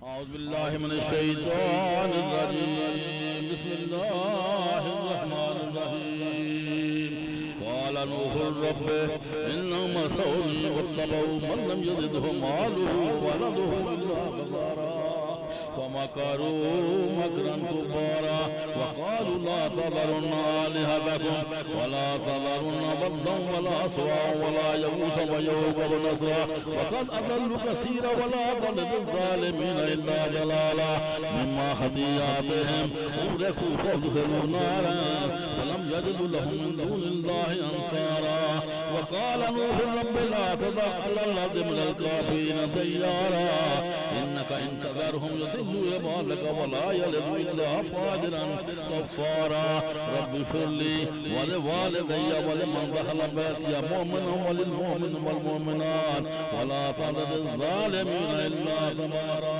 أعوذ بالله من الشيطان الرجيم بسم الله الرحمن الرحيم قال نوح رب إنهم عصوني واتبعوا من لم يزده ماله وولده إلا خسارا ومكروا مكرا كبارا وقالوا لا تذرن آلهتكم ولا تذرن ودا ولا سواع ولا يغوث ويعوق ونسرا وقد أضلوا كثيرا ولا تزد الظالمين إلا ضلالا مما خطيئاتهم أغرقوا فادخلوا نارا ولم يجدوا لهم من دون الله أنصارا وقال نوح رب لا تذر على الأرض من الكافرين ديارا إنك إن تذرهم يضلوا عبادك ولا يلدوا إلا فاجرا كفارا رب اغفر لي ولوالدي ولمن دخل بيتي مؤمنا وللمؤمن والمؤمنات ولا تزد الظالمين إلا تبارا